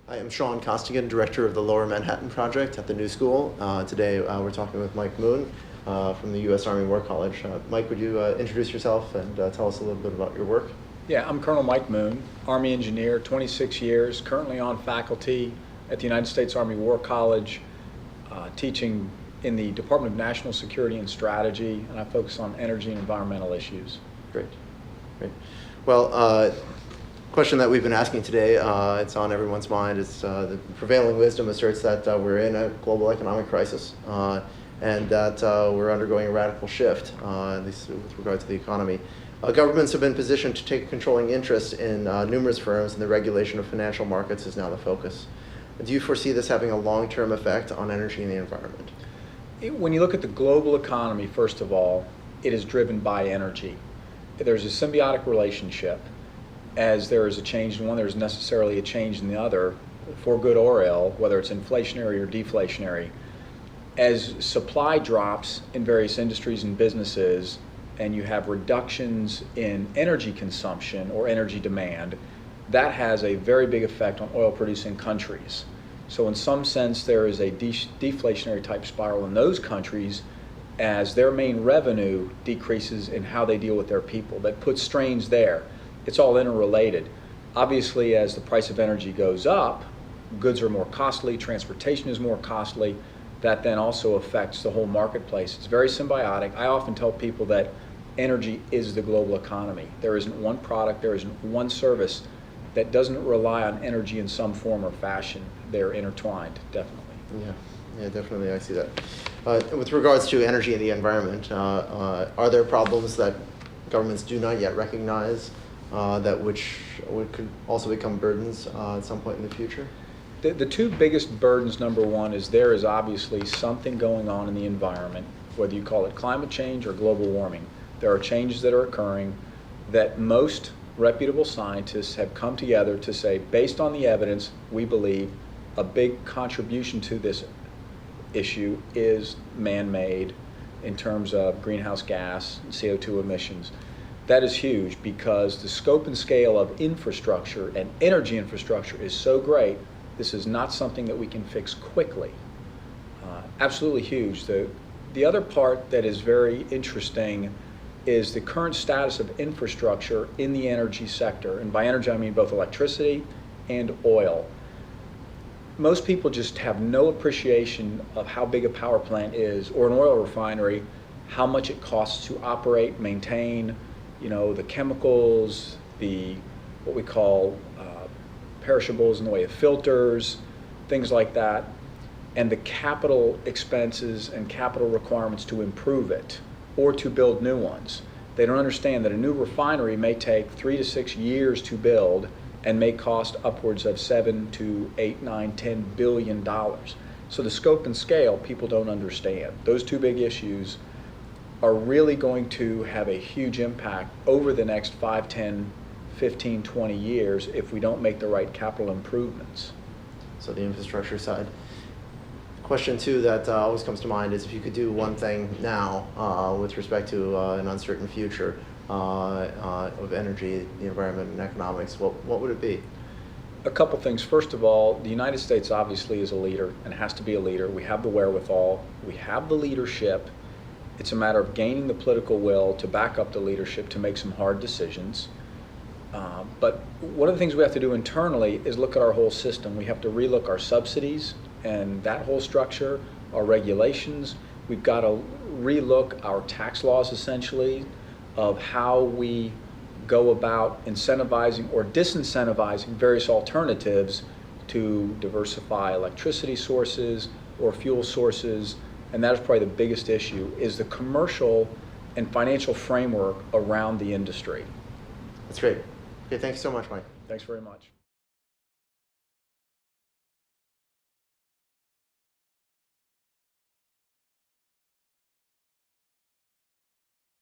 I am Sean Costigan, director of the Lower Manhattan Project at the New School. Today we're talking with Mike Moon from the U.S. Army War College. Mike, would you introduce yourself and tell us a little bit about your work? Yeah, I'm Colonel Mike Moon, Army engineer, 26 years, currently on faculty at the United States Army War College, teaching in the Department of National Security and Strategy, and I focus on energy and environmental issues. Great. Well, question that we've been asking today, it's on everyone's mind. It's the prevailing wisdom asserts that we're in a global economic crisis and that we're undergoing a radical shift, at least with regard to the economy. Governments have been positioned to take a controlling interest in numerous firms, and the regulation of financial markets is now the focus. Do you foresee this having a long-term effect on energy and the environment? When you look at the global economy, first of all, it is driven by energy. There's a symbiotic relationship. As there is a change in one, there's necessarily a change in the other, for good or ill, whether it's inflationary or deflationary. As supply drops in various industries and businesses, and you have reductions in energy consumption or energy demand, that has a very big effect on oil-producing countries. So in some sense, there is a deflationary type spiral in those countries as their main revenue decreases in how they deal with their people. That puts strains there. It's all interrelated. Obviously, as the price of energy goes up, goods are more costly, transportation is more costly. That then also affects the whole marketplace. It's very symbiotic. I often tell people that energy is the global economy. There isn't one product, there isn't one service that doesn't rely on energy in some form or fashion. They're intertwined, definitely. Yeah, definitely, I see that. With regards to energy and the environment, are there problems that governments do not yet recognize that which could also become burdens at some point in the future? The two biggest burdens, number one, is there is obviously something going on in the environment, whether you call it climate change or global warming. There are changes that are occurring that most reputable scientists have come together to say, based on the evidence, we believe a big contribution to this issue is man-made in terms of greenhouse gas and CO2 emissions. That is huge because the scope and scale of infrastructure and energy infrastructure is so great. This is not something that we can fix quickly. Absolutely huge. The other part that is very interesting is the current status of infrastructure in the energy sector. And by energy, I mean both electricity and oil. Most people just have no appreciation of how big a power plant is, or an oil refinery, how much it costs to operate, maintain, the chemicals, what we call perishables in the way of filters, things like that, and the capital expenses and capital requirements to improve it or to build new ones. They don't understand that a new refinery may take 3 to 6 years to build and may cost upwards of $7 to $8, $9, $10 billion. So the scope and scale people don't understand. Those two big issues are really going to have a huge impact over the next 5, 10, 15, 20 years if we don't make the right capital improvements. So the infrastructure side. Question two that always comes to mind is if you could do one thing now with respect to an uncertain future of energy, the environment, and economics, what would it be? A couple things. First of all, the United States obviously is a leader and has to be a leader. We have the wherewithal. We have the leadership. It's a matter of gaining the political will to back up the leadership to make some hard decisions. But one of the things we have to do internally is look at our whole system. We have to relook our subsidies and that whole structure, our regulations. We've got to relook our tax laws, essentially, of how we go about incentivizing or disincentivizing various alternatives to diversify electricity sources or fuel sources. And that is probably the biggest issue, is the commercial and financial framework around the industry. That's great. Okay, thank you so much, Mike. Thanks very much.